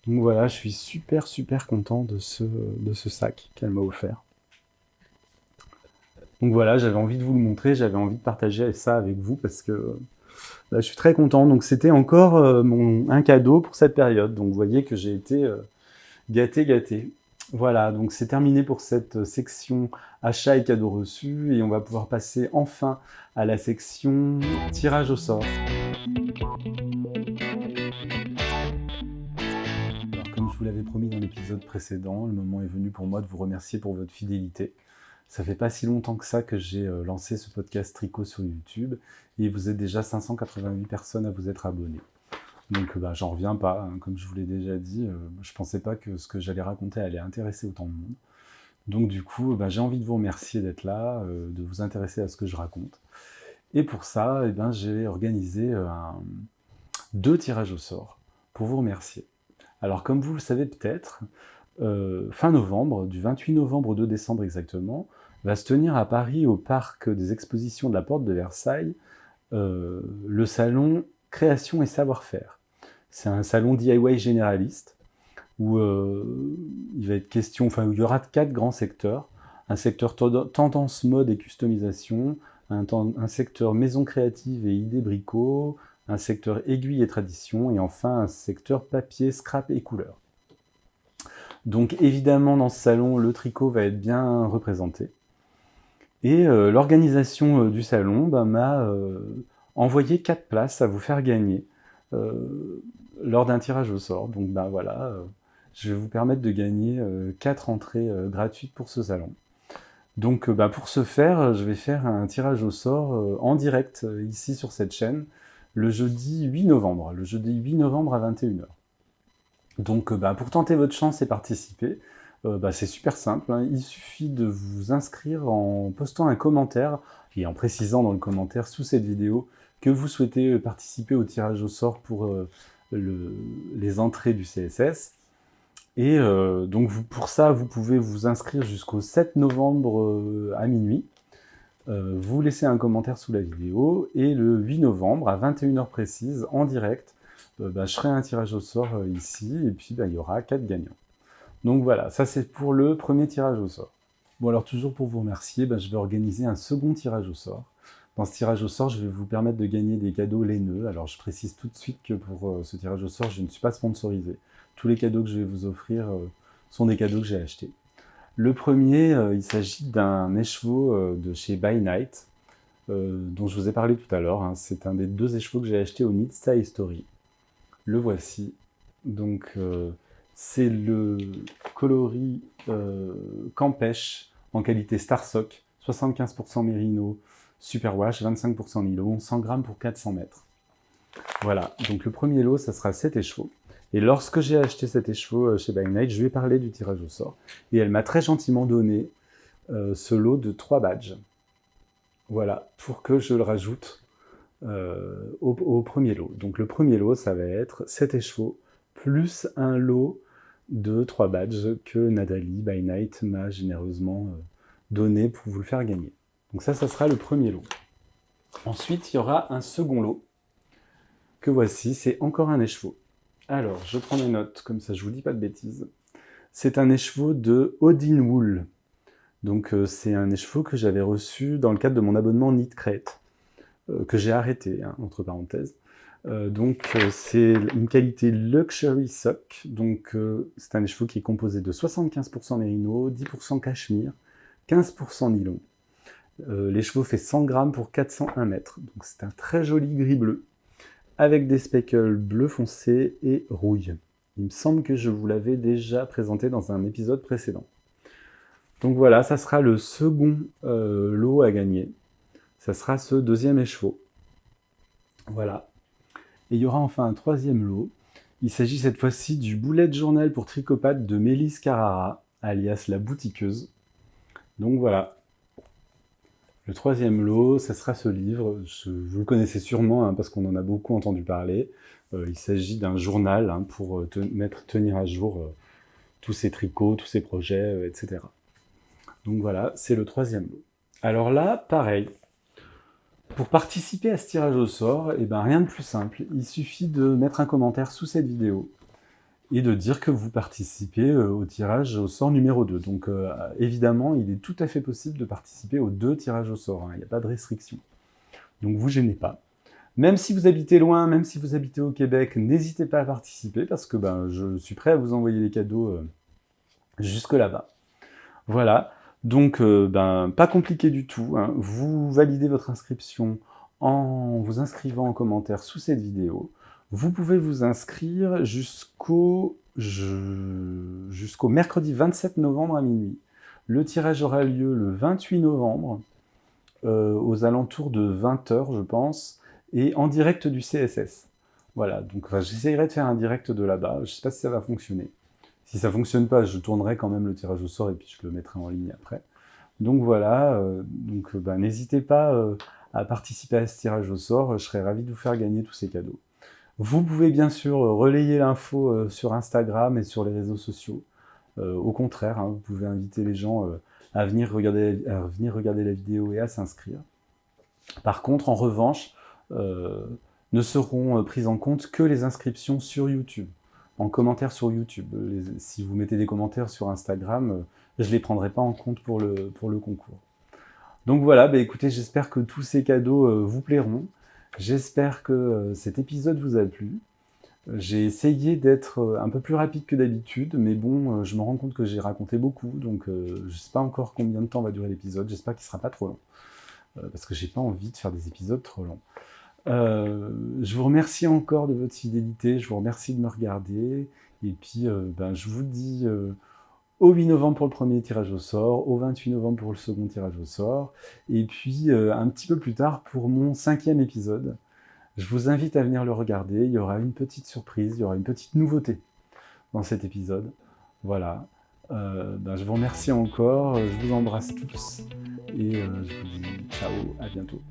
Donc voilà, je suis super content de ce sac qu'elle m'a offert. Donc voilà, j'avais envie de vous le montrer, j'avais envie de partager ça avec vous parce que je suis très content. Donc c'était encore un cadeau pour cette période. Donc vous voyez que j'ai été gâté. Voilà, donc c'est terminé pour cette section achats et cadeaux reçus et on va pouvoir passer enfin à la section tirage au sort. Alors comme je vous l'avais promis dans l'épisode précédent, le moment est venu pour moi de vous remercier pour votre fidélité. Ça fait pas si longtemps que ça que j'ai lancé ce podcast tricot sur YouTube et vous êtes déjà 588 personnes à vous être abonnées. Donc j'en reviens pas, hein. Comme je vous l'ai déjà dit, je pensais pas que ce que j'allais raconter allait intéresser autant de monde. Donc du coup, j'ai envie de vous remercier d'être là, de vous intéresser à ce que je raconte. Et pour ça, j'ai organisé 2 tirages au sort pour vous remercier. Alors comme vous le savez peut-être, fin novembre, du 28 novembre au 2 décembre exactement, va se tenir à Paris au parc des expositions de la Porte de Versailles, le salon Création et Savoir-faire. C'est un salon DIY généraliste où il va être question, où il y aura 4 grands secteurs. Un secteur tendance mode et customisation, un secteur maison créative et idées bricot, un secteur aiguille et tradition, et enfin un secteur papier, scrap et couleurs. Donc évidemment dans ce salon, le tricot va être bien représenté. Et l'organisation du salon m'a envoyé 4 places à vous faire gagner lors d'un tirage au sort. Donc voilà, je vais vous permettre de gagner 4 entrées gratuites pour ce salon. Donc pour ce faire, je vais faire un tirage au sort en direct ici sur cette chaîne le jeudi 8 novembre, à 21h. Donc pour tenter votre chance et participer, c'est super simple, hein. Il suffit de vous inscrire en postant un commentaire et en précisant dans le commentaire sous cette vidéo que vous souhaitez participer au tirage au sort pour les entrées du CSS. Et donc pour ça, vous pouvez vous inscrire jusqu'au 7 novembre à minuit. Vous laissez un commentaire sous la vidéo et le 8 novembre à 21h précise, en direct, je ferai un tirage au sort ici et puis il y aura 4 gagnants. Donc voilà, ça c'est pour le premier tirage au sort. Bon alors toujours pour vous remercier, je vais organiser un second tirage au sort. Dans ce tirage au sort, je vais vous permettre de gagner des cadeaux laineux. Alors je précise tout de suite que pour ce tirage au sort, je ne suis pas sponsorisé. Tous les cadeaux que je vais vous offrir sont des cadeaux que j'ai achetés. Le premier, il s'agit d'un écheveau de chez By Night, dont je vous ai parlé tout à l'heure, hein. C'est un des 2 écheveaux que j'ai acheté au Knit Style Story. Le voici. Donc c'est le coloris Campèche en qualité Starsock, 75% mérino, superwash, 25% nylon, 100 grammes pour 400 mètres. Voilà, donc le premier lot, ça sera cet écheveau. Et lorsque j'ai acheté cet écheveau chez By Night, je lui ai parlé du tirage au sort. Et elle m'a très gentiment donné ce lot de 3 badges. Voilà, pour que je le rajoute au premier lot. Donc le premier lot, ça va être 7 écheveaux, plus un lot de 3 badges que Nathalie By Night m'a généreusement donné pour vous le faire gagner. Donc ça sera le premier lot. Ensuite, il y aura un second lot, que voici, c'est encore un écheveau. Alors, je prends mes notes, comme ça je vous dis pas de bêtises. C'est un écheveau de Odin Wool. Donc c'est un écheveau que j'avais reçu dans le cadre de mon abonnement Knit Crate, que j'ai arrêté, hein, entre parenthèses. C'est une qualité Luxury Sock. Donc c'est un écheveau qui est composé de 75% mérino, 10% cachemire, 15% nylon. L'écheveau fait 100 grammes pour 401 mètres. Donc c'est un très joli gris bleu, avec des speckles bleu foncé et rouille. Il me semble que je vous l'avais déjà présenté dans un épisode précédent. Donc voilà, ça sera le second lot à gagner. Ça sera ce deuxième écheveau. Voilà. Et il y aura enfin un troisième lot. Il s'agit cette fois-ci du bullet journal pour tricopathe de Mélisse Carrara, alias la boutiqueuse. Donc voilà. Le troisième lot, ça sera ce livre. Vous le connaissez sûrement, hein, parce qu'on en a beaucoup entendu parler. Il s'agit d'un journal, hein, pour tenir à jour tous ces tricots, tous ces projets, etc. Donc voilà, c'est le troisième lot. Alors là, pareil. Pour participer à ce tirage au sort, rien de plus simple. Il suffit de mettre un commentaire sous cette vidéo et de dire que vous participez au tirage au sort numéro 2. Donc évidemment, il est tout à fait possible de participer aux 2 tirages au sort, hein, il n'y a pas de restriction. Donc vous gênez pas. Même si vous habitez loin, même si vous habitez au Québec, n'hésitez pas à participer parce que je suis prêt à vous envoyer les cadeaux jusque là-bas. Voilà, donc pas compliqué du tout, hein. Vous validez votre inscription en vous inscrivant en commentaire sous cette vidéo. Vous pouvez vous inscrire jusqu'au mercredi 27 novembre à minuit. Le tirage aura lieu le 28 novembre, aux alentours de 20h, je pense, et en direct du CSS. Voilà, donc j'essayerai de faire un direct de là-bas, je ne sais pas si ça va fonctionner. Si ça ne fonctionne pas, je tournerai quand même le tirage au sort et puis je le mettrai en ligne après. Donc voilà, n'hésitez pas à participer à ce tirage au sort, je serai ravi de vous faire gagner tous ces cadeaux. Vous pouvez bien sûr relayer l'info sur Instagram et sur les réseaux sociaux. Au contraire, hein, vous pouvez inviter les gens à venir regarder la vidéo et à s'inscrire. Par contre, en revanche, ne seront prises en compte que les inscriptions sur YouTube, en commentaire sur YouTube. Si vous mettez des commentaires sur Instagram, je ne les prendrai pas en compte pour le concours. Donc voilà, écoutez, j'espère que tous ces cadeaux vous plairont. J'espère que cet épisode vous a plu. J'ai essayé d'être un peu plus rapide que d'habitude, mais bon, je me rends compte que j'ai raconté beaucoup, donc je ne sais pas encore combien de temps va durer l'épisode. J'espère qu'il ne sera pas trop long, parce que j'ai pas envie de faire des épisodes trop longs. Je vous remercie encore de votre fidélité, je vous remercie de me regarder, et puis je vous dis au 8 novembre pour le premier tirage au sort, au 28 novembre pour le second tirage au sort, et puis un petit peu plus tard pour mon 5e épisode. Je vous invite à venir le regarder, il y aura une petite surprise, il y aura une petite nouveauté dans cet épisode. Voilà, je vous remercie encore, je vous embrasse tous, et je vous dis ciao, à bientôt.